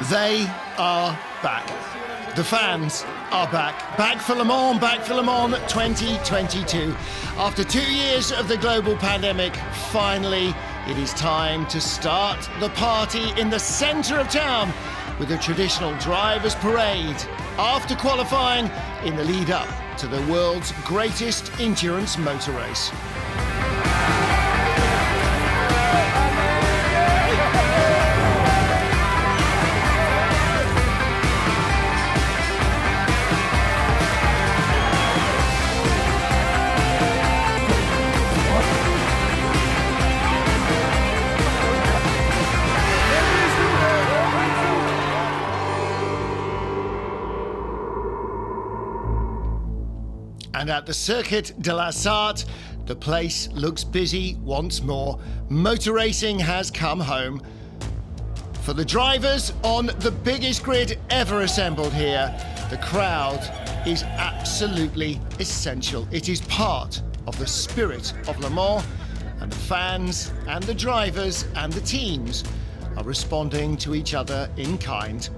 They are back. The fans are back. Back for Le Mans, back for Le Mans 2022. After 2 years of the global pandemic, finally it is time to start the party in the centre of town with a traditional drivers' parade after qualifying in the lead up to the world's greatest endurance motor race. And at the Circuit de la Sarthe, the place looks busy once more. Motor racing has come home. For the drivers on the biggest grid ever assembled here, the crowd is absolutely essential. It is part of the spirit of Le Mans, and the fans and the drivers and the teams are responding to each other in kind.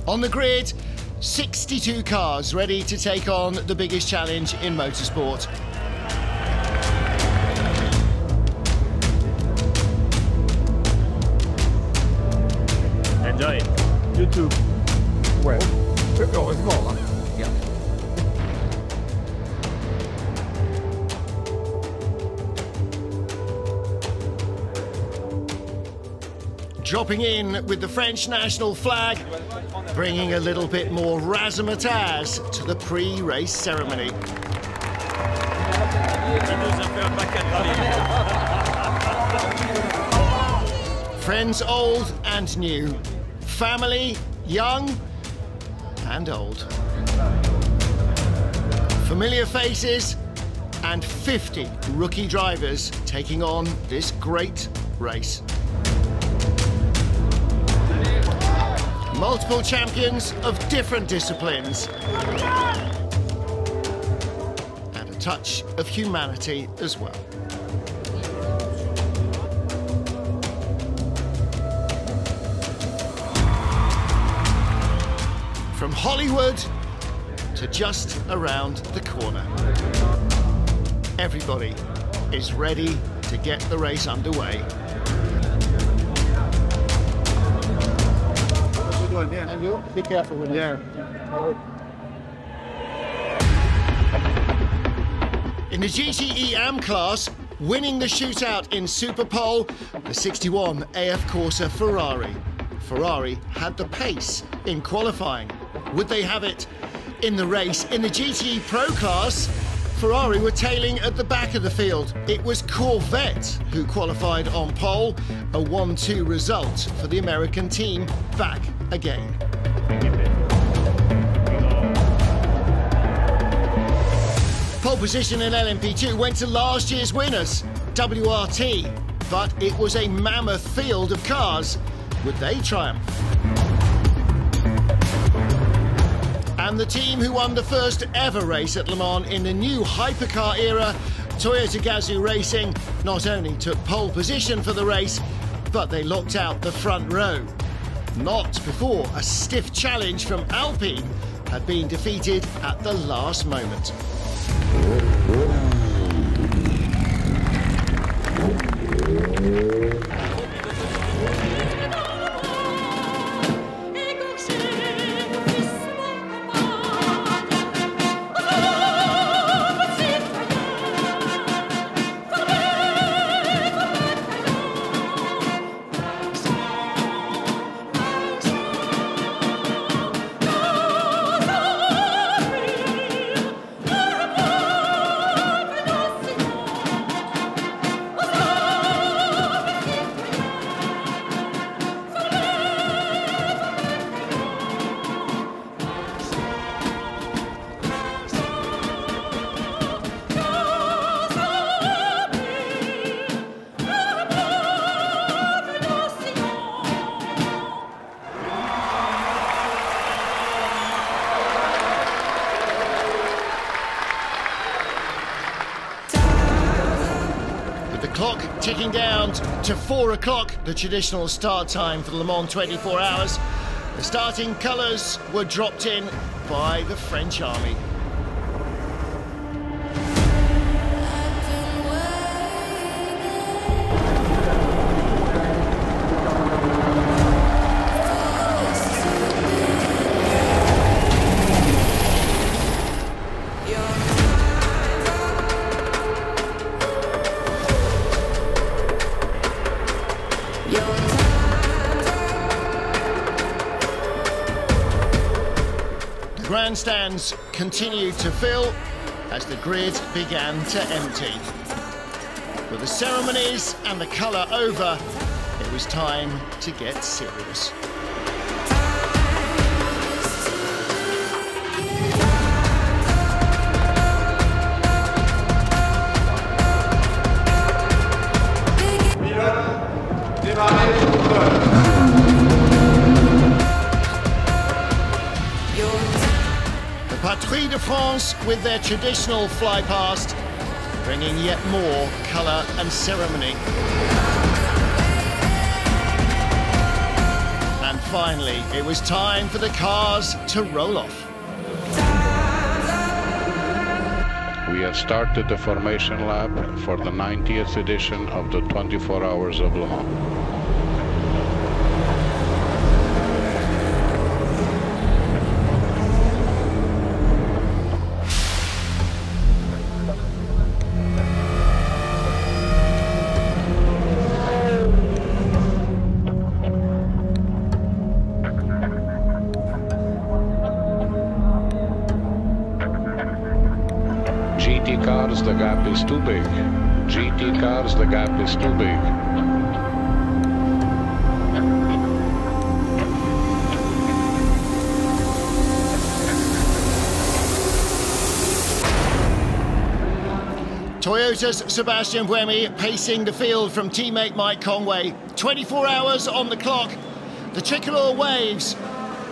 On the grid, 62 cars ready to take on the biggest challenge in motorsport. Enjoy it. You too. Well, oh, it's gone. Yeah. Dropping in with the French national flag, bringing a little bit more razzmatazz to the pre-race ceremony. Friends old and new, family young and old. Familiar faces and 50 rookie drivers taking on this great race. Multiple champions of different disciplines. And a touch of humanity as well. From Hollywood to just around the corner. Everybody is ready to get the race underway. Yeah. And you be careful with it. Yeah. In the GTE AM class, winning the shootout in Super Pole, the 61 AF Corsa Ferrari. Ferrari had the pace in qualifying. Would they have it in the race? In the GTE Pro class, Ferrari were tailing at the back of the field. It was Corvette who qualified on pole, a 1-2 result for the American team back again. Pole position in LMP2 went to last year's winners, WRT, but it was a mammoth field of cars. Would they triumph? And the team who won the first ever race at Le Mans in the new hypercar era, Toyota Gazoo Racing, not only took pole position for the race, but they locked out the front row. Not before a stiff challenge from Alpine had been defeated at the last moment. clock ticking down to 4 o'clock, the traditional start time for the Le Mans 24 hours. The starting colours were dropped in by the French army. Grandstands continued to fill as the grid began to empty. With the ceremonies and the colour over, it was time to get serious. Patrouille de France with their traditional fly past, bringing yet more colour and ceremony. And finally, it was time for the cars to roll off. We have started the formation lap for the 90th edition of the 24 Hours of Le Mans. GT cars, the gap is too big. GT cars, the gap is too big. Toyota's Sebastian Buemi pacing the field from teammate Mike Conway. 24 hours on the clock. The tricolor waves.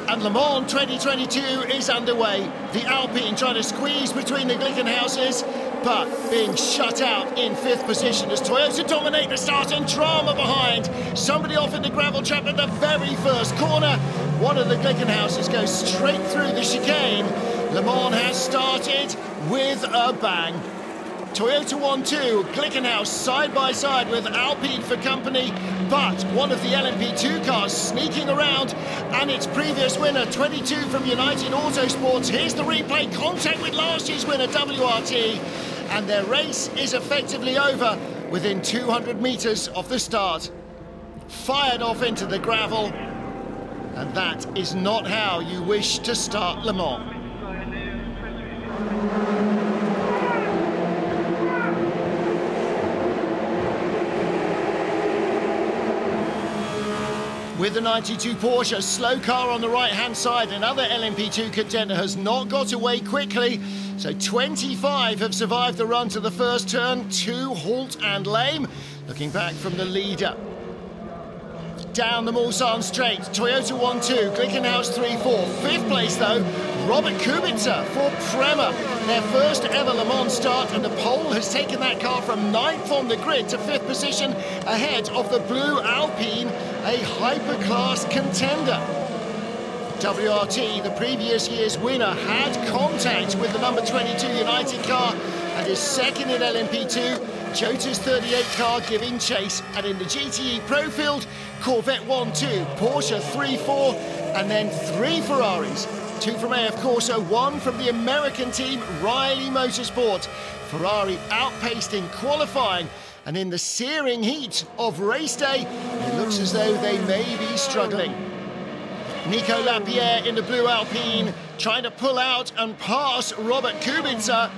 And Le Mans 2022 is underway. The Alpine trying to squeeze between the Glickenhauses, but being shut out in 5th position as Toyota dominate the start and drama behind. Somebody off in the gravel trap at the very first corner. One of the Glickenhauses goes straight through the chicane. Le Mans has started with a bang. Toyota 1-2, Glickenhaus side by side with Alpine for company, but one of the LMP2 cars sneaking around, and its previous winner, 22 from United Autosports. Here's the replay, contact with last year's winner, WRT, and their race is effectively over within 200 metres of the start. Fired off into the gravel, and that is not how you wish to start Le Mans. With the 92 Porsche, slow car on the right-hand side, another LMP2 contender has not got away quickly. So 25 have survived the run to the first turn, 2 halt and lame. Looking back from the leader. Down the Mulsanne straight, Toyota 1-2, Glickenhaus 3-4. 5th place though, Robert Kubica for Prema. Their first ever Le Mans start, and the pole has taken that car from 9th on the grid to 5th position, ahead of the blue Alpine, a hyperclass contender. WRT, the previous year's winner, had contact with the number 22 United car and is second in LMP2. Jota's 38 car giving chase, and in the GTE Pro field, Corvette 1-2, Porsche 3-4, and then 3 Ferraris. 2 from AF Corso, 1 from the American team, Riley Motorsport. Ferrari outpaced in qualifying, and in the searing heat of race day, it looks as though they may be struggling. Nico Lapierre in the blue Alpine, trying to pull out and pass Robert Kubica.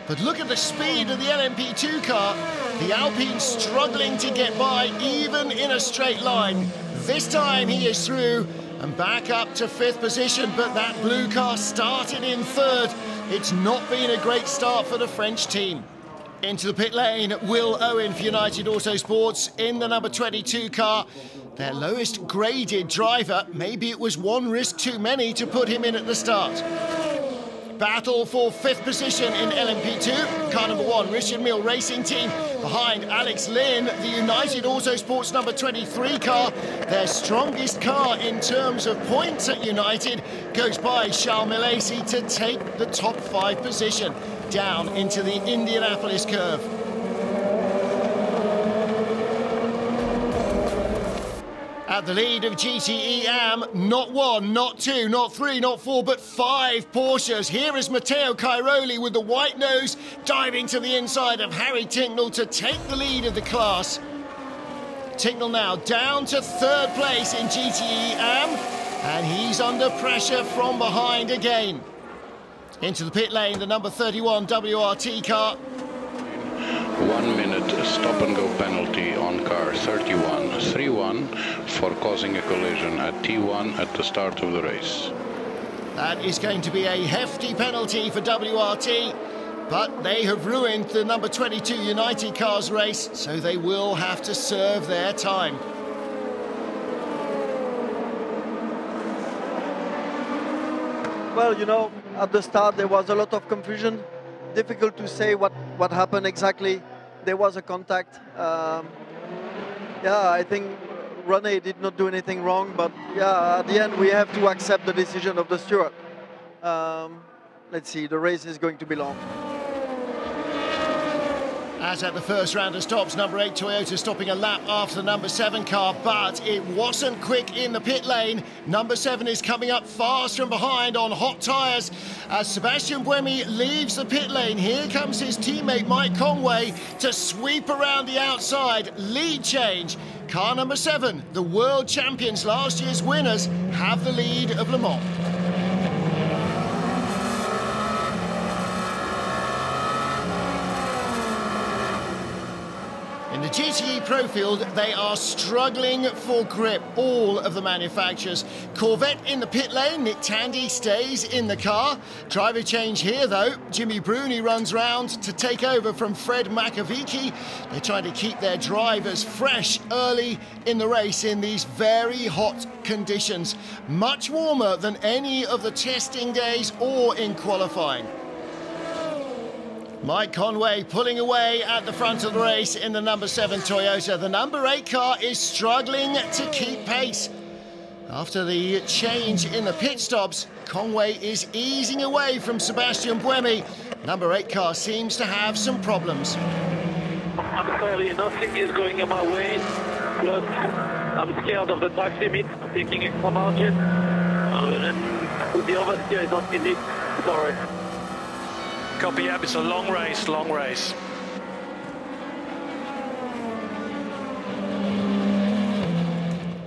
But look at the speed of the LMP2 car. The Alpine struggling to get by, even in a straight line. This time he is through and back up to 5th position, but that blue car started in 3rd. It's not been a great start for the French team. Into the pit lane, Will Owen for United Autosports in the number 22 car. Their lowest graded driver. Maybe it was one risk too many to put him in at the start. Battle for 5th position in LMP2. Car car number 1, Richard Mille Racing Team. Behind Alex Lynn, the United Autosports number 23 car. Their strongest car in terms of points at United goes by Charles Milesi to take the top 5 position down into the Indianapolis curve. At the lead of GTE AM, not 1, not 2, not 3, not 4, but 5 Porsches. Here is Matteo Cairoli with the white nose, diving to the inside of Harry Tincknell to take the lead of the class. Tincknell now down to 3rd place in GTE AM, and he's under pressure from behind again. Into the pit lane, the number 31 WRT car. 1 minute stop-and-go penalty on car 31, 3-1 for causing a collision at T1 at the start of the race. That is going to be a hefty penalty for WRT, but they have ruined the number 22 United Cars race, so they will have to serve their time. Well, you know, at the start there was a lot of confusion. Difficult to say what happened exactly. There was a contact. Yeah, I think René did not do anything wrong, but yeah, at the end we have to accept the decision of the steward. Let's see, the race is going to be long. As at the first round of stops, number 8 Toyota stopping a lap after the number 7 car, but it wasn't quick in the pit lane. Number 7 is coming up fast from behind on hot tyres. As Sebastian Buemi leaves the pit lane, here comes his teammate Mike Conway to sweep around the outside. Lead change. Car number 7, the world champions, last year's winners, have the lead of Le Mans. In the GTE Pro field, they are struggling for grip, all of the manufacturers. Corvette in the pit lane, Nick Tandy stays in the car. Driver change here, though. Jimmy Bruni runs round to take over from Fred Makovici. They're trying to keep their drivers fresh early in the race in these very hot conditions. Much warmer than any of the testing days or in qualifying. Mike Conway pulling away at the front of the race in the number 7 Toyota. The number 8 car is struggling to keep pace. After the change in the pit stops, Conway is easing away from Sebastian Buemi. Number 8 car seems to have some problems. I'm sorry, nothing is going in my way. Plus, I'm scared of the track limit, taking extra margin. With the oversteer is not in it. Sorry. Copy, up. It's a long race, long race.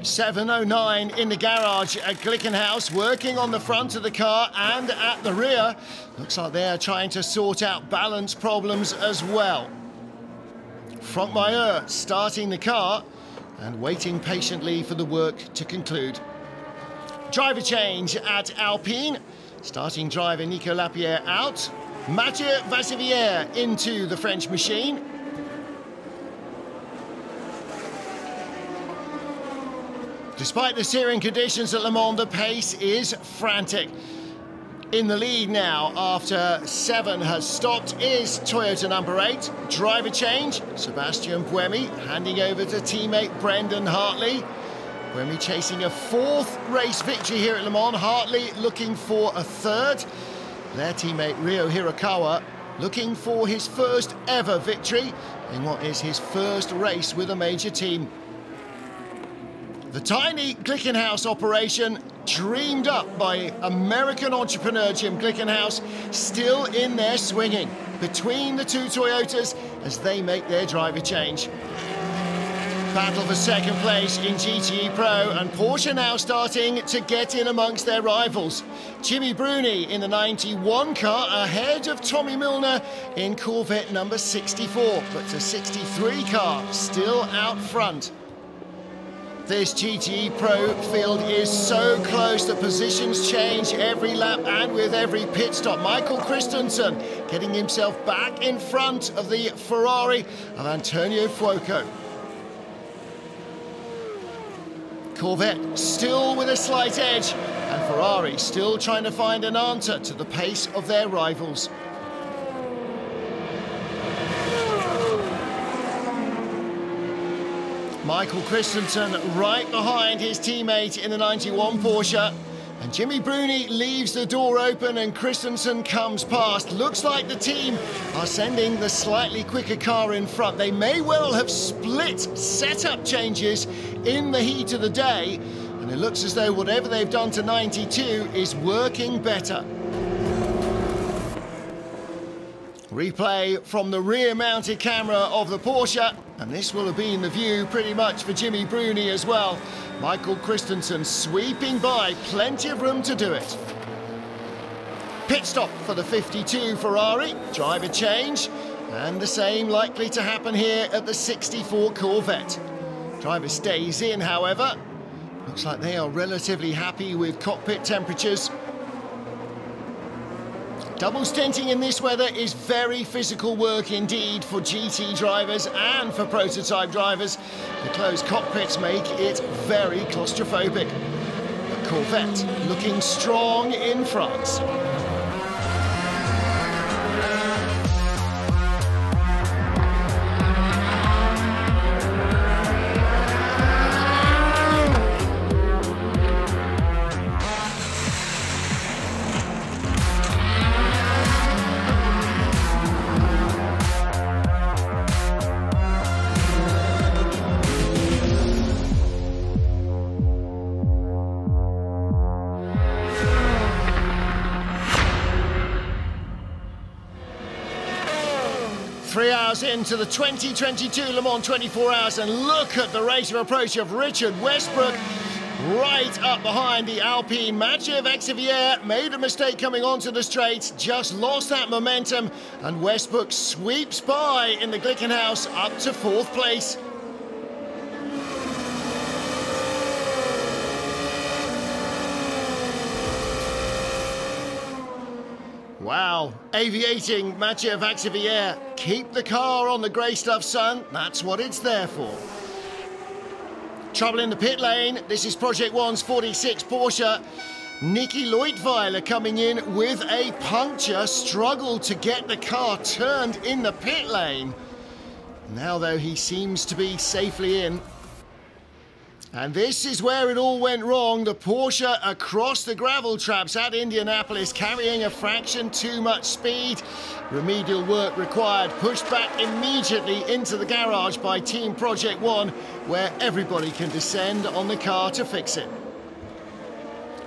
.709 in the garage at Glickenhaus, working on the front of the car and at the rear. Looks like they're trying to sort out balance problems as well. Franck starting the car and waiting patiently for the work to conclude. Driver change at Alpine. Starting driver Nico Lapierre out. Mathieu Vassivière into the French machine. Despite the searing conditions at Le Mans, the pace is frantic. In the lead now, after 7 has stopped, is Toyota number 8. Driver change, Sebastian Buemi handing over to teammate Brendan Hartley. Buemi chasing a 4th race victory here at Le Mans. Hartley looking for a 3rd. Their teammate Ryo Hirakawa looking for his first ever victory in what is his first race with a major team. The tiny Glickenhaus operation, dreamed up by American entrepreneur Jim Glickenhaus, still in there swinging between the 2 Toyotas as they make their driver change. Battle for 2nd place in GTE Pro, and Porsche now starting to get in amongst their rivals. Jimmy Bruni in the 91 car ahead of Tommy Milner in Corvette number 64, but the 63 car still out front. This GTE Pro field is so close that positions change every lap and with every pit stop. Michael Christensen getting himself back in front of the Ferrari of Antonio Fuoco. Corvette still with a slight edge, and Ferrari still trying to find an answer to the pace of their rivals. Michael Christensen right behind his teammate in the 91 Porsche. And Jimmy Bruni leaves the door open and Christensen comes past. Looks like the team are sending the slightly quicker car in front. They may well have split setup changes in the heat of the day. And it looks as though whatever they've done to 92 is working better. Replay from the rear-mounted camera of the Porsche. And this will have been the view pretty much for Jimmy Bruni as well. Michael Christensen sweeping by, plenty of room to do it. Pit stop for the 52 Ferrari, driver change, and the same likely to happen here at the 64 Corvette. Driver stays in, however. Looks like they are relatively happy with cockpit temperatures. Double stinting in this weather is very physical work indeed for GT drivers and for prototype drivers. The closed cockpits make it very claustrophobic. The Corvette looking strong in France. Into the 2022 Le Mans 24 Hours, and look at the rate of approach of Richard Westbrook right up behind the Alpine. Mathieu Vaxivière made a mistake coming onto the straight, just lost that momentum, and Westbrook sweeps by in the Glickenhaus up to 4th place. Wow, aviating Mathieu Vaxivière. Keep the car on the grey stuff, son. That's what it's there for. Trouble in the pit lane. This is Project One's 46 Porsche. Nicky Leutwiler coming in with a puncture. Struggled to get the car turned in the pit lane. Now, though, he seems to be safely in. And this is where it all went wrong. The Porsche across the gravel traps at Indianapolis, carrying a fraction too much speed. Remedial work required, pushed back immediately into the garage by Team Project One, where everybody can descend on the car to fix it.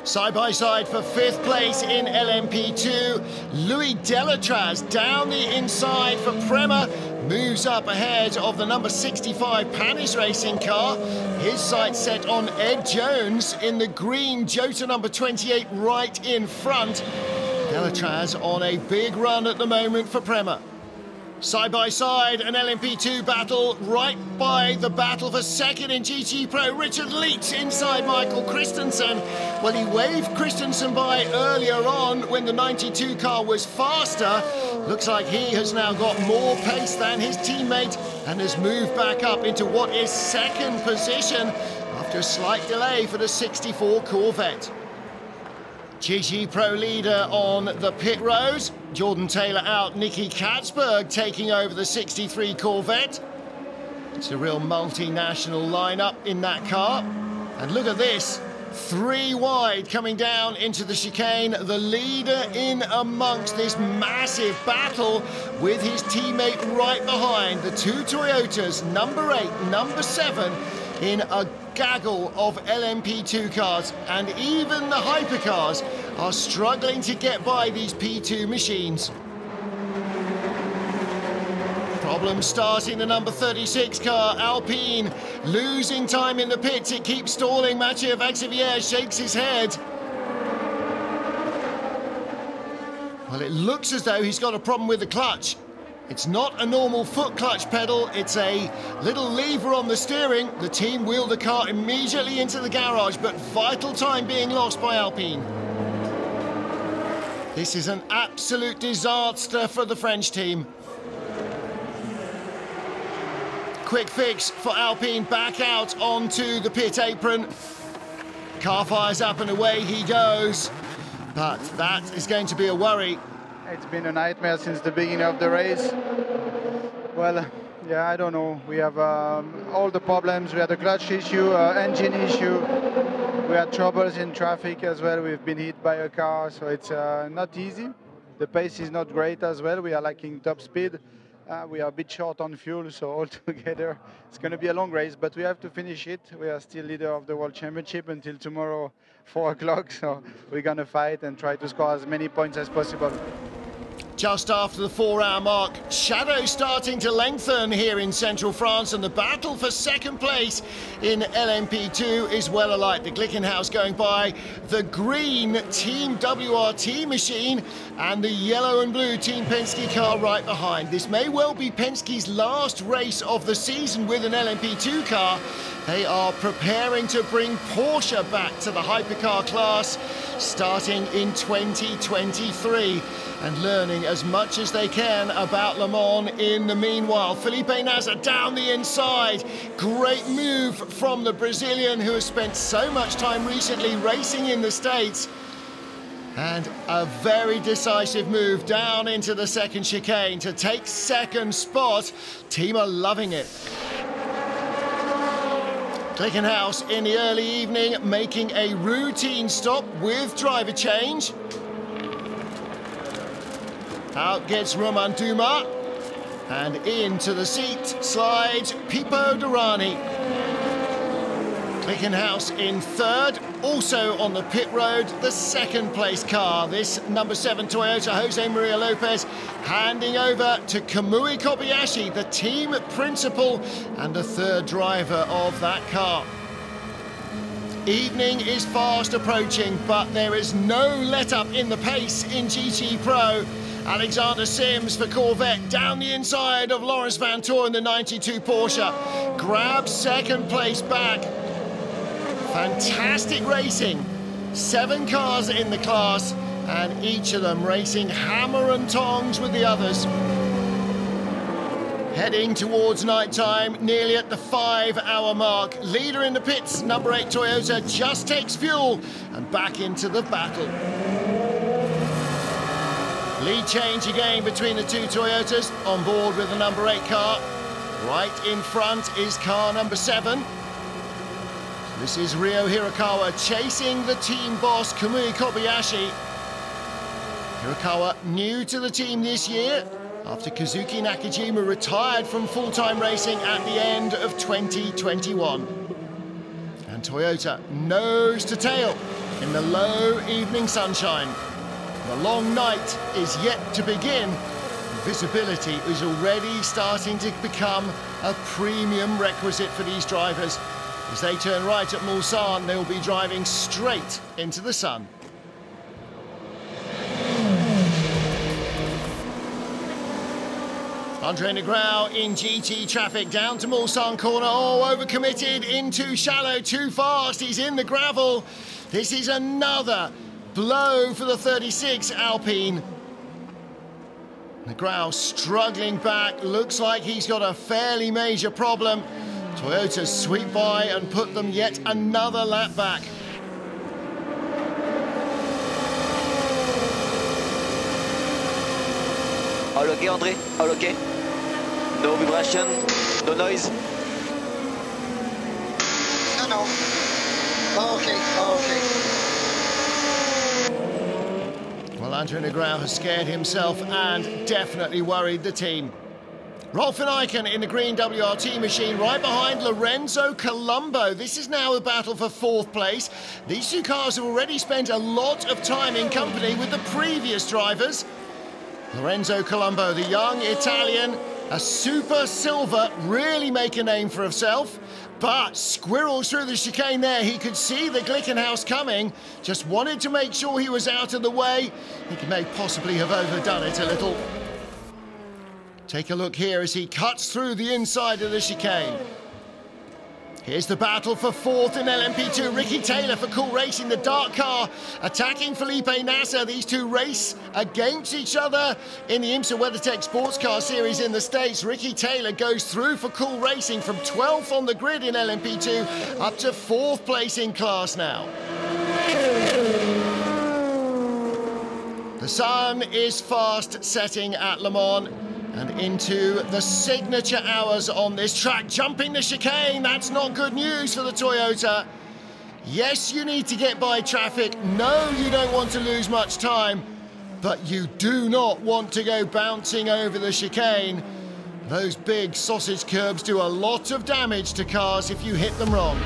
Side by side for 5th place in LMP2, Louis Delatraz down the inside for Prema, moves up ahead of the number 65 Panis Racing car. His sights set on Ed Jones in the green Jota number 28 right in front. Delatraz on a big run at the moment for Prema. Side by side, an LMP2 battle, right by the battle for 2nd in GT Pro. Richard Leach inside Michael Christensen. Well, he waved Christensen by earlier on when the 92 car was faster. Looks like he has now got more pace than his teammate and has moved back up into what is 2nd position after a slight delay for the 64 Corvette. GT Pro leader on the pit road. Jordan Taylor out, Nicky Katzberg taking over the 63 Corvette. It's a real multinational lineup in that car. And look at this, 3 wide coming down into the chicane. The leader in amongst this massive battle with his teammate right behind. The 2 Toyotas, number 8, number 7, in a gaggle of LMP2 cars, and even the hypercars are struggling to get by these P2 machines. Problem starting the number 36 car, Alpine, losing time in the pits. It keeps stalling. Mathieu Vaxivière shakes his head. Well, it looks as though he's got a problem with the clutch. It's not a normal foot clutch pedal, it's a little lever on the steering. The team wheeled the car immediately into the garage, but vital time being lost by Alpine. This is an absolute disaster for the French team. Quick fix for Alpine, back out onto the pit apron. Car fires up and away he goes. But that is going to be a worry. It's been a nightmare since the beginning of the race. Well, Yeah, I don't know. We have all the problems. We had a clutch issue, engine issue. We had troubles in traffic as well. We've been hit by a car, so it's not easy. The pace is not great as well. We are lacking top speed. We are a bit short on fuel, so altogether it's going to be a long race, but we have to finish it. We are still leader of the World Championship until tomorrow, 4 o'clock, so we're going to fight and try to score as many points as possible. Just after the 4-hour mark, shadows starting to lengthen here in central France, and the battle for second place in LMP2 is well alight. The Glickenhaus going by the green Team WRT machine and the yellow and blue Team Penske car right behind. This may well be Penske's last race of the season with an LMP2 car. They are preparing to bring Porsche back to the hypercar class starting in 2023 and learning as much as they can about Le Mans in the meanwhile. Felipe Nasr down the inside. Great move from the Brazilian, who has spent so much time recently racing in the States. And a very decisive move down into the second chicane to take second spot. Team are loving it. Glickenhaus in the early evening making a routine stop with driver change. Out gets Romain Dumas, and into the seat slides Pipo Derani. Glickenhaus in third, also on the pit road, the second place car. This number 7 Toyota, Jose Maria Lopez, handing over to Kamui Kobayashi, the team principal and the third driver of that car. Evening is fast approaching, but there is no let-up in the pace in GT Pro. Alexander Sims for Corvette down the inside of Lawrence Vantor in the 92 Porsche. Grabs second place back. Fantastic racing. 7 cars in the class, and each of them racing hammer and tongs with the others. Heading towards night time, nearly at the 5-hour mark. Leader in the pits, number 8 Toyota, just takes fuel and back into the battle. Lead change again between the 2 Toyotas, on board with the number 8 car. Right in front is car number 7. This is Ryo Hirakawa chasing the team boss, Kamui Kobayashi. Hirakawa new to the team this year, after Kazuki Nakajima retired from full-time racing at the end of 2021. And Toyota nose to tail in the low evening sunshine. The long night is yet to begin. Visibility is already starting to become a premium requisite for these drivers. As they turn right at Mulsanne, they will be driving straight into the sun. Andre Negrão in GT traffic down to Mulsanne corner. Oh, overcommitted, in too shallow, too fast. He's in the gravel. This is another blow for the 36 Alpine. Negrão struggling back. Looks like he's got a fairly major problem. Toyotas sweep by and put them yet another lap back. All okay, André? All okay? No vibration? No noise? No. Okay. Well, Andre Negrão has scared himself and definitely worried the team. Rolf van Eiken in the green WRT machine right behind Lorenzo Colombo. This is now a battle for 4th place. These 2 cars have already spent a lot of time in company with the previous drivers. Lorenzo Colombo, the young Italian, a super silver, really make a name for himself. But squirrels through the chicane there. He could see the Glickenhaus coming, just wanted to make sure he was out of the way. He may possibly have overdone it a little. Take a look here as he cuts through the inside of the chicane. Here's the battle for 4th in LMP2. Ricky Taylor for Cool Racing, the dark car, attacking Felipe Nasr. These 2 race against each other in the IMSA WeatherTech Sports Car Series in the States. Ricky Taylor goes through for Cool Racing from 12th on the grid in LMP2 up to 4th place in class now. The sun is fast setting at Le Mans. And into the signature hours on this track. Jumping the chicane, that's not good news for the Toyota. Yes, you need to get by traffic. No, you don't want to lose much time. But you do not want to go bouncing over the chicane. Those big sausage curbs do a lot of damage to cars if you hit them wrong.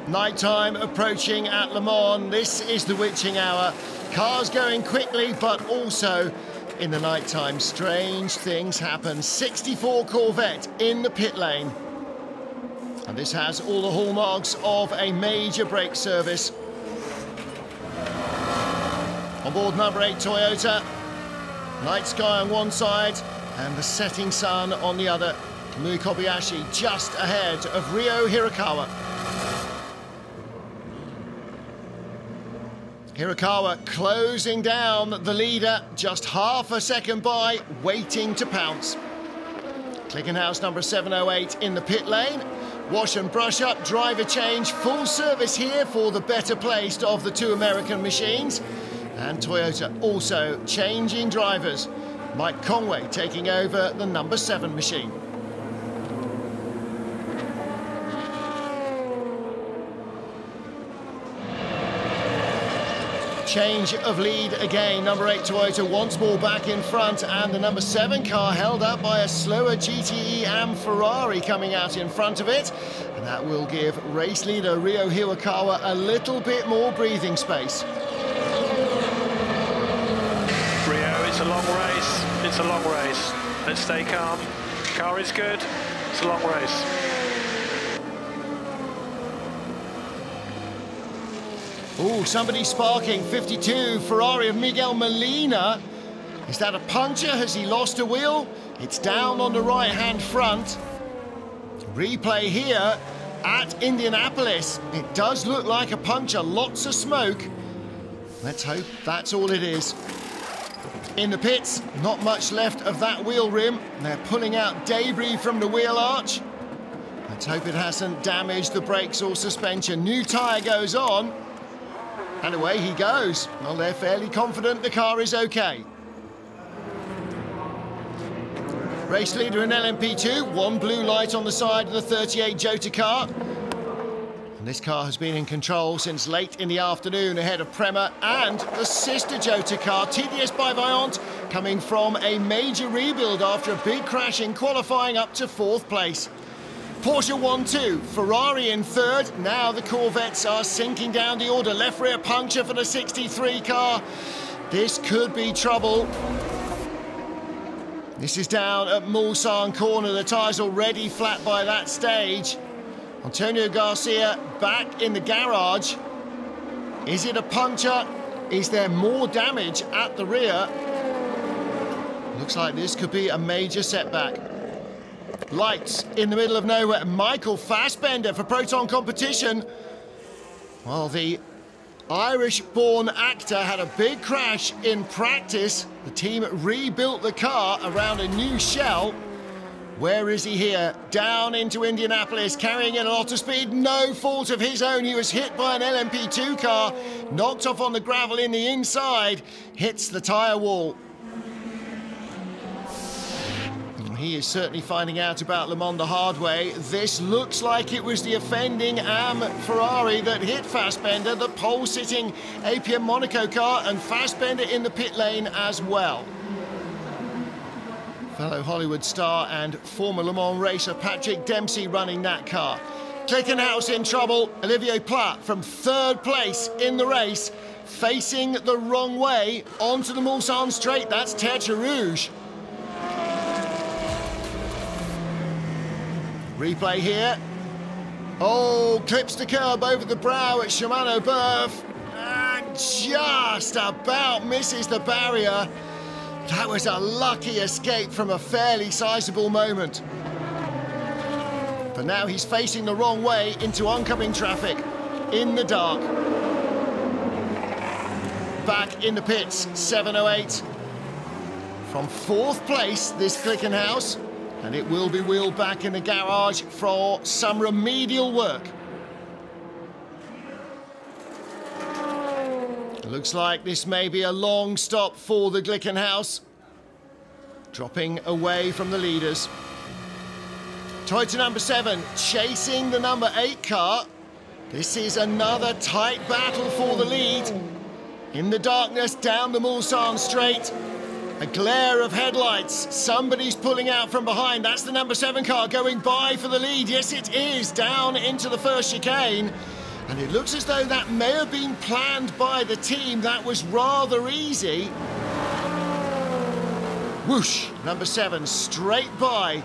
Nighttime approaching at Le Mans. This is the witching hour. Cars going quickly, but also in the nighttime, strange things happen. 64 Corvette in the pit lane. And this has all the hallmarks of a major brake service. On board number 8 Toyota. Night sky on one side and the setting sun on the other. Kamui Kobayashi just ahead of Ryo Hirakawa. Hirakawa closing down the leader, just half a second by, waiting to pounce. Clickenhouse number 708 in the pit lane. Wash and brush up, driver change, full service here for the better placed of the two American machines. And Toyota also changing drivers. Mike Conway taking over the number 7 machine. Change of lead again. Number 8 Toyota once more back in front, and the number 7 car held up by a slower GTE Am Ferrari coming out in front of it, and that will give race leader Ryo Hirakawa a little bit more breathing space. Rio, it's a long race. It's a long race. Let's stay calm. Car is good. It's a long race. Oh, somebody sparking. 52 Ferrari of Miguel Molina. Is that a puncture? Has he lost a wheel? It's down on the right-hand front. Replay here at Indianapolis. It does look like a puncture. Lots of smoke. Let's hope that's all it is. In the pits, not much left of that wheel rim. They're pulling out debris from the wheel arch. Let's hope it hasn't damaged the brakes or suspension. New tyre goes on. And away he goes. Well, they're fairly confident the car is okay. Race leader in LMP2, one blue light on the side of the 38 Jota car. And this car has been in control since late in the afternoon ahead of Prema and the sister Jota car, TDS by Vaillant, coming from a major rebuild after a big crash in qualifying up to 4th place. Porsche 1-2, Ferrari in 3rd. Now the Corvettes are sinking down the order. Left rear puncture for the 63 car. This could be trouble. This is down at Mulsanne corner. The tyres already flat by that stage. Antonio Garcia back in the garage. Is it a puncture? Is there more damage at the rear? Looks like this could be a major setback. Lights in the middle of nowhere. Michael Fassbender for Proton Competition. Well, the Irish-born actor had a big crash in practice. The team rebuilt the car around a new shell. Where is he here? Down into Indianapolis, carrying in a lot of speed. No fault of his own. He was hit by an LMP2 car, knocked off on the gravel in the inside, hits the tyre wall. He is certainly finding out about Le Mans the hard way. This looks like it was the offending Am Ferrari that hit Fassbender, the pole-sitting APM Monaco car, and Fassbender in the pit lane as well. Fellow Hollywood star and former Le Mans racer Patrick Dempsey running that car. Glickenhaus in trouble. Olivier Plat from 3rd place in the race, facing the wrong way onto the Mulsanne straight. That's Tertre Rouge. Replay here. Oh, clips the curb over the brow at Chemin aux Boeufs and just about misses the barrier. That was a lucky escape from a fairly sizable moment. But now he's facing the wrong way into oncoming traffic in the dark. Back in the pits, 7:08. From 4th place, this Glickenhaus, and it will be wheeled back in the garage for some remedial work. It looks like this may be a long stop for the Glickenhaus, dropping away from the leaders. Toyota number 7 chasing the number 8 car. This is another tight battle for the lead. In the darkness down the Mulsanne straight, a glare of headlights. Somebody's pulling out from behind. That's the number 7 car going by for the lead. Yes, it is, down into the first chicane. And it looks as though that may have been planned by the team. That was rather easy. Whoosh, number 7 straight by.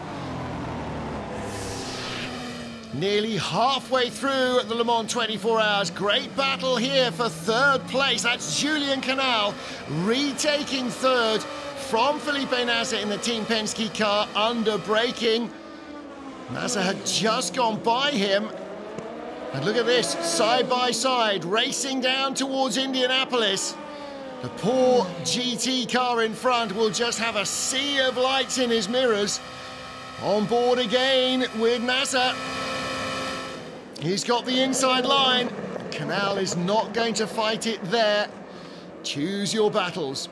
Nearly halfway through the Le Mans 24 Hours. Great battle here for 3rd place. That's Julien Canal retaking 3rd from Felipe Nasr in the Team Penske car under braking. Nasr had just gone by him. And look at this, side by side, racing down towards Indianapolis. The poor GT car in front will just have a sea of lights in his mirrors. On board again with Nasr. He's got the inside line. Canal is not going to fight it there. Choose your battles.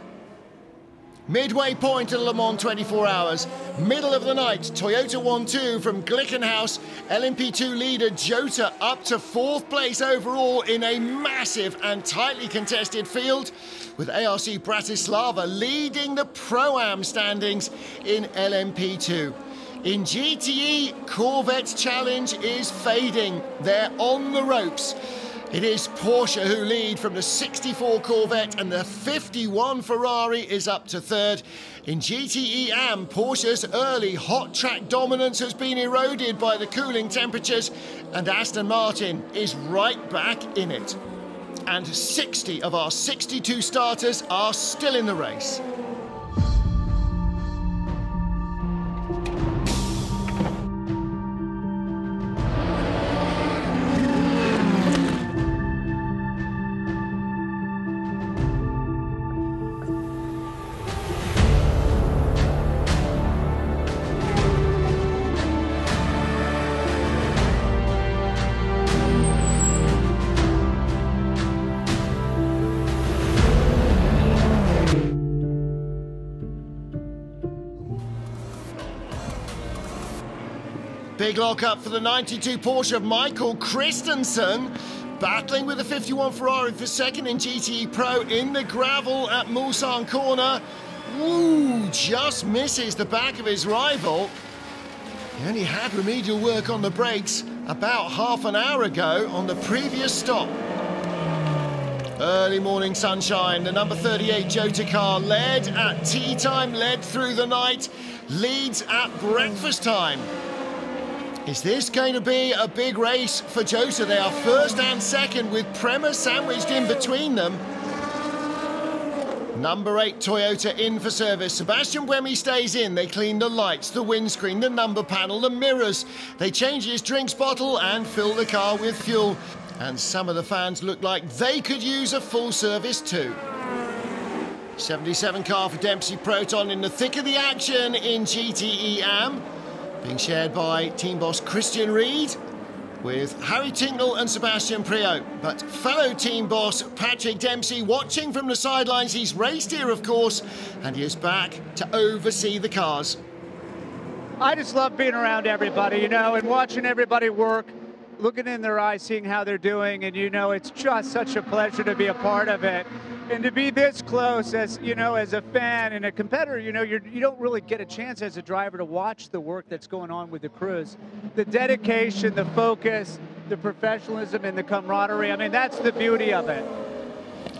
Midway point at Le Mans 24 Hours. Middle of the night, Toyota 1-2 from Glickenhaus. LMP2 leader Jota up to 4th place overall in a massive and tightly contested field, with ARC Bratislava leading the Pro-Am standings in LMP2. In GTE, Corvette's challenge is fading. They're on the ropes. It is Porsche who lead from the 64 Corvette, and the 51 Ferrari is up to 3rd. In GTE Am, Porsche's early hot track dominance has been eroded by the cooling temperatures, and Aston Martin is right back in it. And 60 of our 62 starters are still in the race. Big lock-up for the 92 Porsche of Michael Christensen, battling with the 51 Ferrari for 2nd in GTE Pro in the gravel at Mulsanne corner. Ooh, just misses the back of his rival. He only had remedial work on the brakes about half an hour ago on the previous stop. Early morning sunshine, the number 38 Jota car led at tea time, led through the night, leads at breakfast time. Is this going to be a big race for Jota? They are 1st and 2nd with Prema sandwiched in between them. Number 8 Toyota in for service. Sebastian Buemi stays in. They clean the lights, the windscreen, the number panel, the mirrors. They change his drinks bottle and fill the car with fuel. And some of the fans look like they could use a full service too. 77 car for Dempsey Proton in the thick of the action in GTE Am, being shared by team boss Christian Reed with Harry Tinknell and Sebastian Priaulx. But fellow team boss Patrick Dempsey watching from the sidelines. He's raced here, of course, and he is back to oversee the cars. I just love being around everybody, you know, and watching everybody work. looking in their eyes, seeing how they're doing, and you know, it's just such a pleasure to be a part of it. And to be this close as, you know, as a fan and a competitor, you know, you don't really get a chance as a driver to watch the work that's going on with the crews. The dedication, the focus, the professionalism, and the camaraderie, I mean, that's the beauty of it.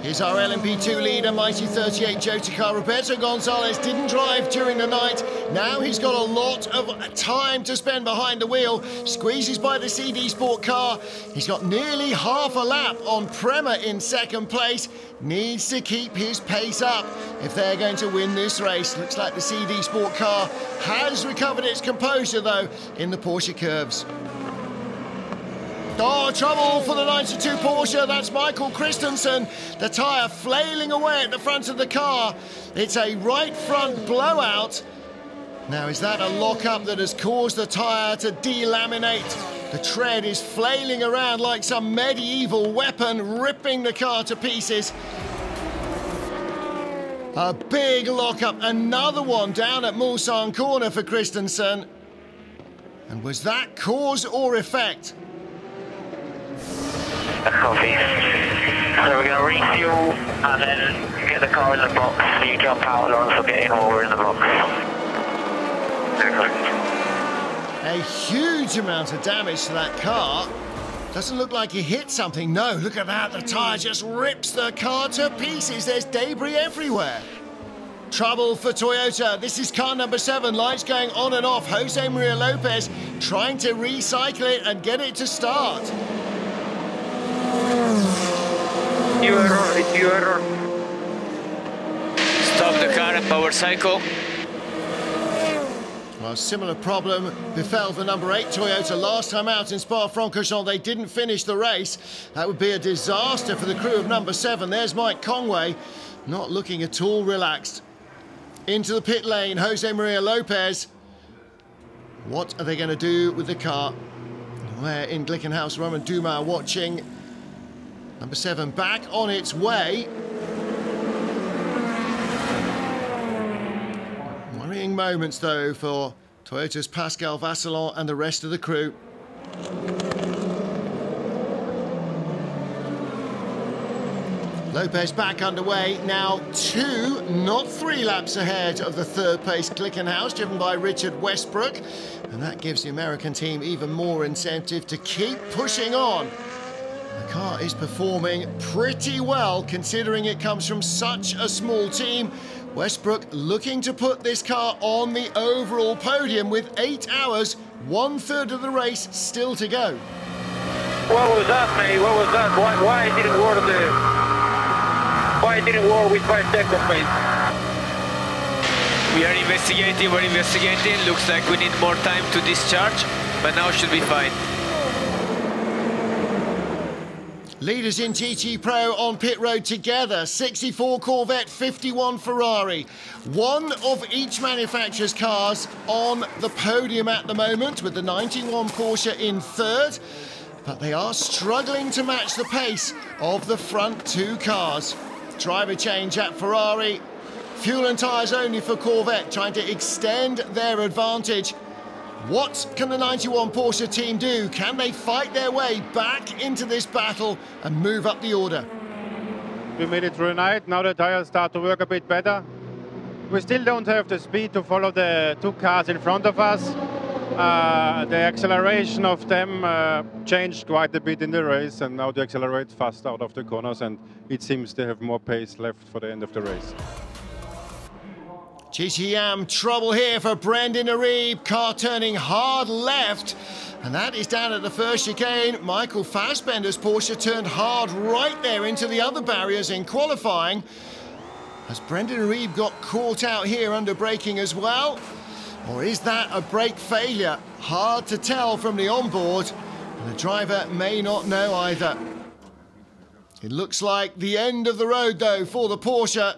Here's our LMP2 leader, Mighty 38 Joe Takar. Roberto Gonzalez didn't drive during the night. Now he's got a lot of time to spend behind the wheel. Squeezes by the CD Sport car. He's got nearly half a lap on Prema in second place. Needs to keep his pace up if they're going to win this race. Looks like the CD Sport car has recovered its composure, though, in the Porsche curves. Oh, trouble for the 92 Porsche. That's Michael Christensen. The tyre flailing away at the front of the car. It's a right front blowout. Now, is that a lock-up that has caused the tyre to delaminate? The tread is flailing around like some medieval weapon, ripping the car to pieces. A big lock-up. Another one down at Mulsanne corner for Christensen. And was that cause or effect? Copy. So we're going to refuel and then get the car in the box. You jump out, Lawrence will get in while we're in the box. A huge amount of damage to that car. Doesn't look like he hit something. No, look at that. The tyre just rips the car to pieces. There's debris everywhere. Trouble for Toyota. This is car number 7. Lights going on and off. Jose Maria Lopez trying to recycle it and get it to start. New error. Stop the car and power cycle. Well, a similar problem befell the number 8 Toyota last time out in Spa-Francorchamps. They didn't finish the race. That would be a disaster for the crew of number 7. There's Mike Conway, not looking at all relaxed. Into the pit lane, Jose Maria Lopez. What are they going to do with the car? We're in Glickenhaus, Roman Dumas watching. Number 7 back on its way. Worrying moments, though, for Toyota's Pascal Vasselon and the rest of the crew. Lopez back underway, now 2, not 3 laps ahead of the third place Glickenhaus, driven by Richard Westbrook. And that gives the American team even more incentive to keep pushing on. The car is performing pretty well, considering it comes from such a small team. Westbrook looking to put this car on the overall podium with 8 hours, 1/3 of the race still to go. What was that, mate? What was that? Why didn't work Why didn't work with 5 seconds, mate? We are investigating, we're investigating. Looks like we need more time to discharge, but now should be fine. Leaders in GT Pro on pit road together. 64 Corvette, 51 Ferrari. One of each manufacturer's cars on the podium at the moment, with the 91 Porsche in 3rd. But they are struggling to match the pace of the front 2 cars. Driver change at Ferrari. Fuel and tyres only for Corvette, trying to extend their advantage. What can the 91 Porsche team do? Can they fight their way back into this battle and move up the order? We made it through the night. Now the tires start to work a bit better. We still don't have the speed to follow the 2 cars in front of us. The acceleration of them changed quite a bit in the race, and now they accelerate fast out of the corners, and it seems they have more pace left for the end of the race. GTM trouble here for Brendan Arieb. Car turning hard left, and that is down at the first chicane. Michael Fassbender's Porsche turned hard right there into the other barriers in qualifying. Has Brendan Arieb got caught out here under braking as well? Or is that a brake failure? Hard to tell from the onboard. And the driver may not know either. It looks like the end of the road, though, for the Porsche.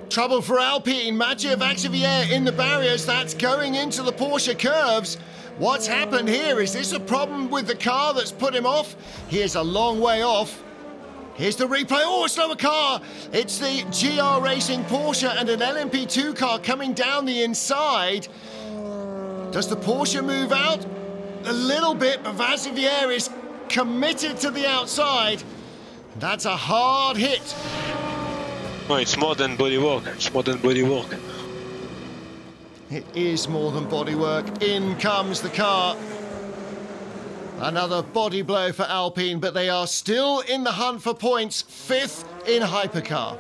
Trouble for Alpine. Mathieu Vaxivière in the barriers. That's going into the Porsche curves. What's happened here? Is this a problem with the car that's put him off? He is a long way off. Here's the replay. Oh, a slower car. It's the GR Racing Porsche and an LMP2 car coming down the inside. Does the Porsche move out? a little bit, but Vassivier is committed to the outside. That's a hard hit. No, it's more than bodywork. It's more than bodywork. It is more than bodywork. In comes the car. Another body blow for Alpine, but they are still in the hunt for points, 5th in hypercar.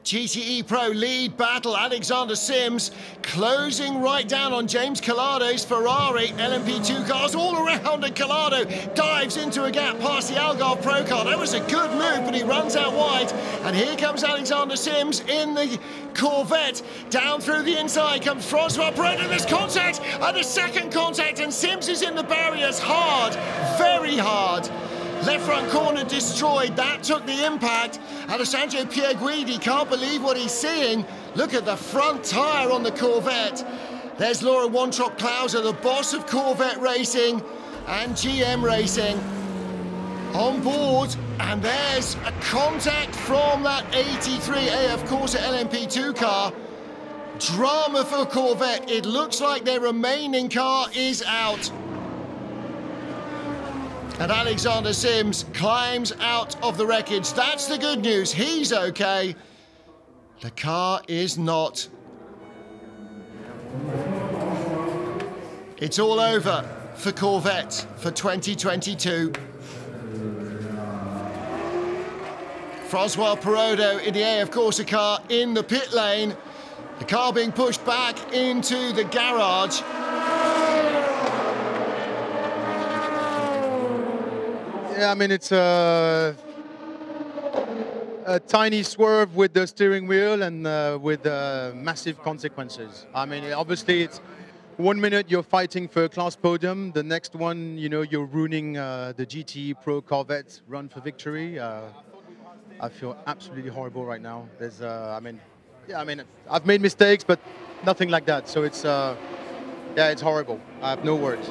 GTE Pro lead battle, Alexander Sims closing right down on James Calado's Ferrari. LMP2 cars all around, and Calado dives into a gap past the Algarve Pro car. That was a good move, but he runs out wide. And here comes Alexander Sims in the Corvette. Down through the inside comes Francois Perret. There's contact, and a second contact, and Sims is in the barriers hard, very hard. Left front corner destroyed. That took the impact. Alessandro Pierguidi can't believe what he's seeing. Look at the front tyre on the Corvette. There's Laura Wontrop-Klauser, the boss of Corvette Racing and GM Racing, on board. And there's a contact from that 83 AF Corsa LMP2 car. Drama for Corvette. It looks like their remaining car is out. And Alexander Sims climbs out of the wreckage. That's the good news. He's okay. The car is not. It's all over for Corvette for 2022. Francois Perrodo in the AF Corsa car in the pit lane. The car being pushed back into the garage. Yeah, I mean, it's a tiny swerve with the steering wheel and with massive consequences. I mean, obviously, it's 1 minute you're fighting for a class podium. The next one, you know, you're ruining the GTE Pro Corvette run for victory. I feel absolutely horrible right now. There's, I mean, I've made mistakes, but nothing like that. So it's, yeah, it's horrible. I have no words.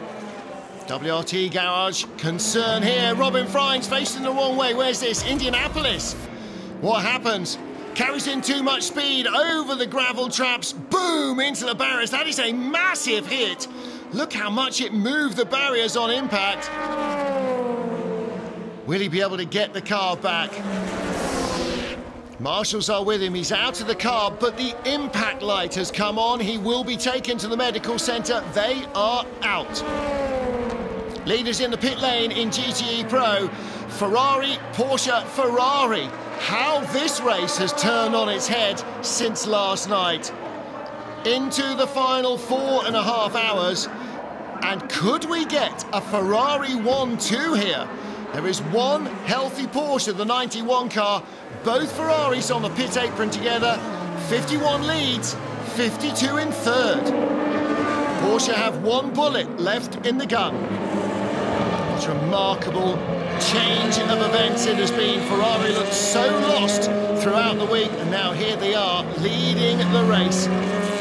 WRT garage, concern here. Robin Fry's facing the wrong way. Where's this? Indianapolis. What happens? Carries in too much speed over the gravel traps. Boom, into the barriers. That is a massive hit. Look how much it moved the barriers on impact. Will he be able to get the car back? Marshals are with him. He's out of the car, but the impact light has come on. He will be taken to the medical centre. They are out. Leaders in the pit lane in GTE Pro, Ferrari, Porsche, Ferrari. How this race has turned on its head since last night. Into the final 4.5 hours. And could we get a Ferrari 1-2 here? There is one healthy Porsche, the 91 car. Both Ferraris on the pit apron together. 51 leads, 52 in third. Porsche have one bullet left in the gun. What a remarkable change of events it has been. Ferrari looked so lost throughout the week, and now here they are leading the race.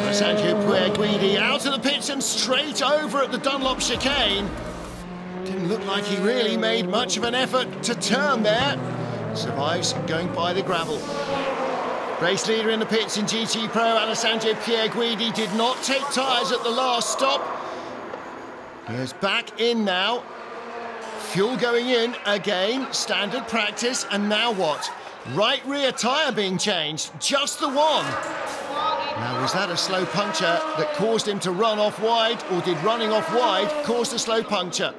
Alessandro Pierguidi out of the pits and straight over at the Dunlop chicane. Didn't look like he really made much of an effort to turn there. Survives going by the gravel. Race leader in the pits in GT Pro, Alessandro Pierguidi, did not take tyres at the last stop. He is back in now. Fuel going in again, standard practice, and now what? Right rear tyre being changed, just the one. Now, was that a slow puncture that caused him to run off wide, or did running off wide cause the slow puncture?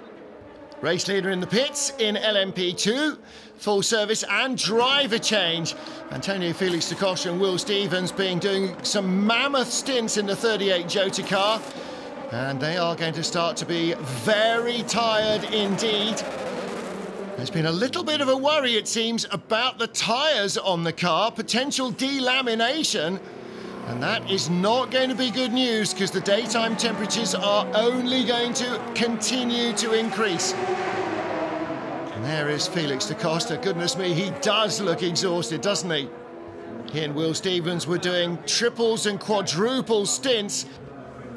Race leader in the pits in LMP2, full service and driver change. Antonio Felix da Costa and Will Stevens doing some mammoth stints in the 38 Jota car. And they are going to start to be very tired indeed. There's been a little bit of a worry, it seems, about the tyres on the car, potential delamination. And that is not going to be good news because the daytime temperatures are only going to continue to increase. And there is Felix da Costa. Goodness me, he does look exhausted, doesn't he? He and Will Stevens were doing triples and quadruple stints.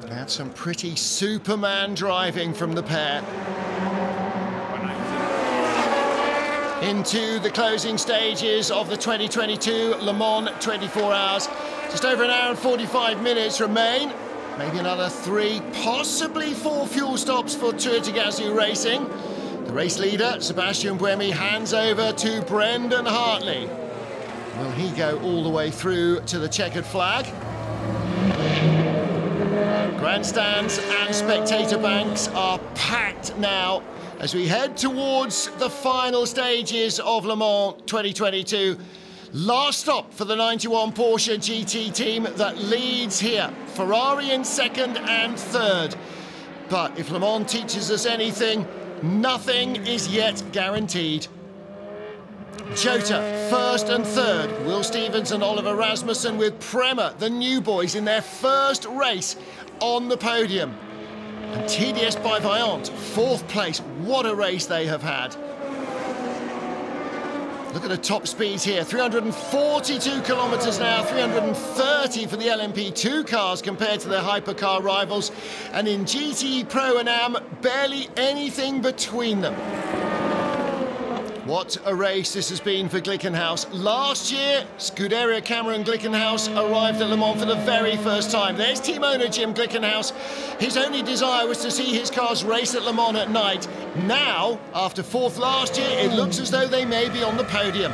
That's some pretty Superman driving from the pair. Into the closing stages of the 2022 Le Mans 24 hours. Just over an hour and 45 minutes remain. maybe another 3, possibly 4 fuel stops for Toyota Gazoo Racing. The race leader, Sebastian Buemi, hands over to Brendan Hartley. Will he go all the way through to the checkered flag? Grandstands and spectator banks are packed now as we head towards the final stages of Le Mans 2022. Last stop for the 91 Porsche GT team that leads here. Ferrari in 2nd and 3rd. But if Le Mans teaches us anything, nothing is yet guaranteed. Jota, 1st and 3rd. Will Stevens and Oliver Rasmussen with Prema, the new boys, in their first race on the podium. And TDS by Vaillant, 4th place. What a race they have had. Look at the top speeds here, 342 kilometres now, 330 for the LMP2 cars compared to their hypercar rivals. And in GTE Pro and Am, barely anything between them. What a race this has been for Glickenhaus. Last year, Scuderia Cameron Glickenhaus arrived at Le Mans for the very first time. There's team owner Jim Glickenhaus. His only desire was to see his cars race at Le Mans at night. Now, after 4th last year, it looks as though they may be on the podium.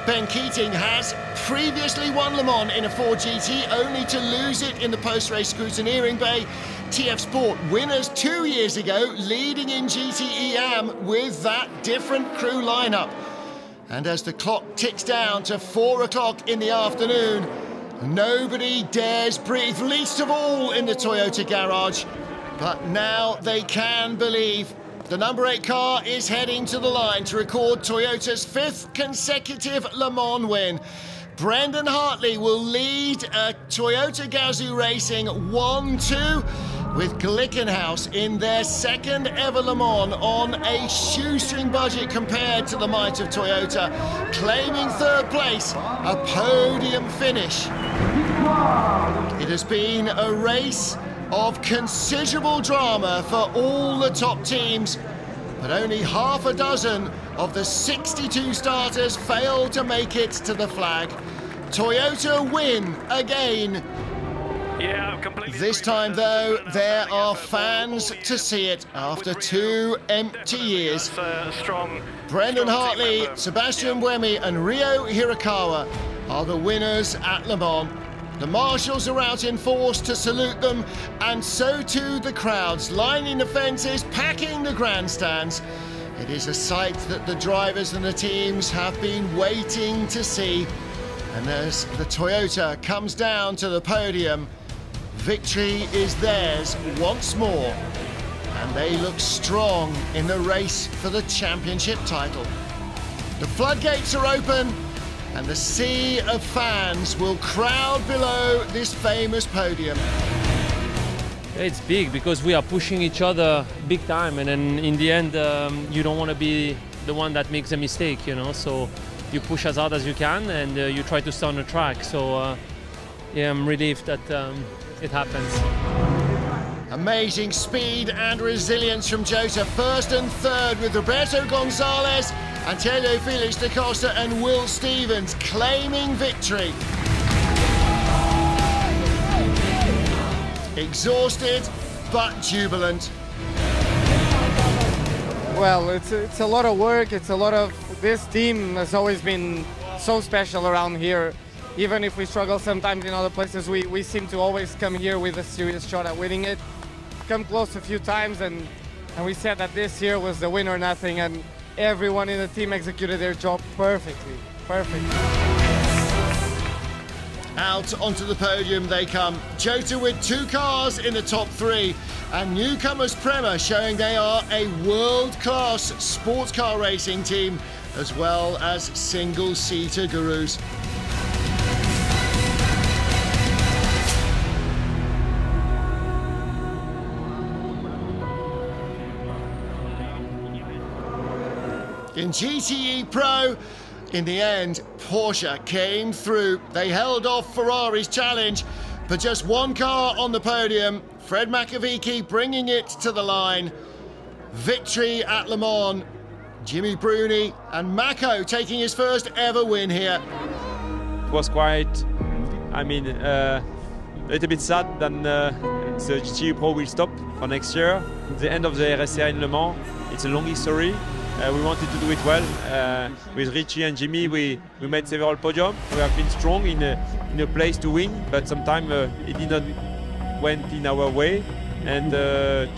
Ben Keating has previously won Le Mans in a Ford GT, only to lose it in the post-race scrutineering bay. TF Sport winners 2 years ago, leading in GTE Am with that different crew lineup. And as the clock ticks down to 4 o'clock in the afternoon, nobody dares breathe, least of all in the Toyota garage. But now they can believe. The number 8 car is heading to the line to record Toyota's 5th consecutive Le Mans win. Brendan Hartley will lead Toyota Gazoo Racing 1-2 with Glickenhaus in their 2nd ever Le Mans on a shoestring budget compared to the might of Toyota, claiming 3rd place, a podium finish. It has been a race of considerable drama for all the top teams, but only half a dozen of the 62 starters failed to make it to the flag. Toyota win again. Yeah, completely. This time, though, there are fans to see it after 2 empty years. Brendan Hartley, Sebastian Buemi and Ryo Hirakawa are the winners at Le Mans. The marshals are out in force to salute them, and so too the crowds, lining the fences, packing the grandstands. It is a sight that the drivers and the teams have been waiting to see. And as the Toyota comes down to the podium, victory is theirs once more. And they look strong in the race for the championship title. The floodgates are open, and the sea of fans will crowd below this famous podium. It's big because we are pushing each other big time, and then in the end you don't want to be the one that makes a mistake, you know, so you push as hard as you can and you try to stay on the track. So yeah, I'm relieved that it happens. Amazing speed and resilience from Jota, 1st and 3rd with Roberto Gonzalez, Antonio Felix da Costa and Will Stevens claiming victory. Exhausted but jubilant. Well, it's a lot of work. It's a lot of. This team has always been so special around here. Even if we struggle sometimes in other places, we seem to always come here with a serious shot at winning it. Come close a few times, and we said that this year was the win or nothing, and everyone in the team executed their job perfectly. Perfect. Out onto the podium they come. Jota with 2 cars in the top 3, and newcomers Prema showing they are a world-class sports car racing team, as well as single-seater gurus. In GTE Pro, in the end, Porsche came through. They held off Ferrari's challenge, but just 1 car on the podium. Fred Makovici bringing it to the line. Victory at Le Mans. Jimmy Bruni and Mako taking his first ever win here. It was quite, I mean, a little bit sad than the GT Pro will stop for next year. The end of the RSA in Le Mans. It's a long history. We wanted to do it well. With Richie and Jimmy, we made several podiums. We have been strong in a place to win, but sometimes it did not went in our way. And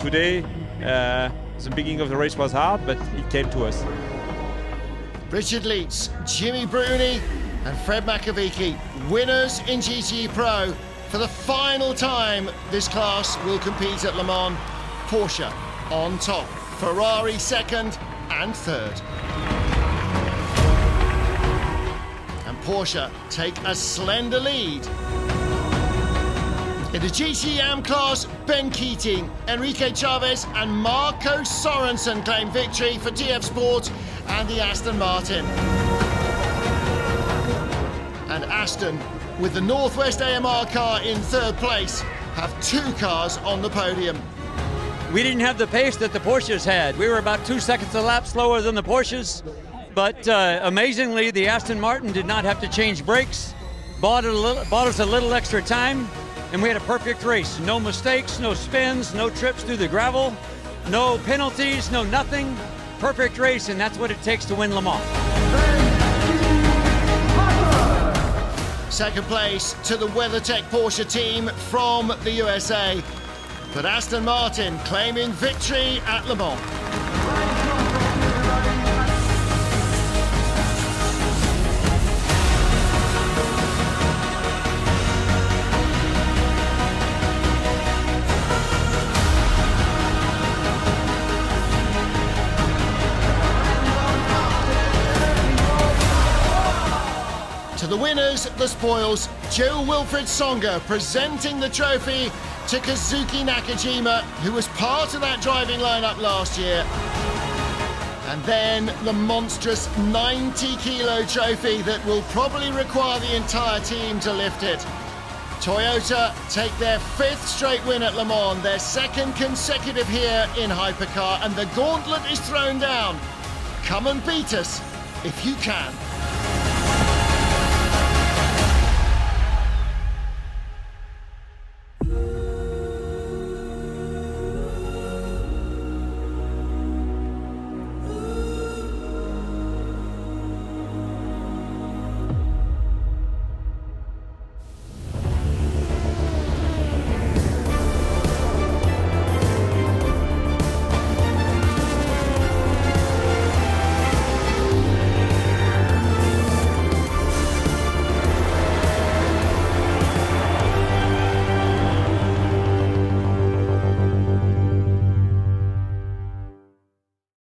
today, the beginning of the race was hard, but it came to us. Richard Leitz, Jimmy Bruni and Fred Makovici, winners in GT Pro. For the final time, this class will compete at Le Mans. Porsche on top, Ferrari second and third. And Porsche take a slender lead. In the GT Am class, Ben Keating, Enrique Chavez and Marco Sorensen claim victory for TF Sport and the Aston Martin. And Aston, with the Northwest AMR car in third place, have 2 cars on the podium. We didn't have the pace that the Porsches had. We were about 2 seconds a lap slower than the Porsches, but amazingly, the Aston Martin did not have to change brakes, bought us a little extra time, and we had a perfect race. No mistakes, no spins, no trips through the gravel, no penalties, no nothing. Perfect race, and that's what it takes to win Le Mans. Second place to the WeatherTech Porsche team from the USA. But Aston Martin claiming victory at Le Mans. To the winners, the spoils, Joe Wilfried Tsonga presenting the trophy to Kazuki Nakajima, who was part of that driving lineup last year. And then the monstrous 90-kilo trophy that will probably require the entire team to lift it. Toyota take their 5th straight win at Le Mans, their 2nd consecutive here in Hypercar, and the gauntlet is thrown down. Come and beat us if you can.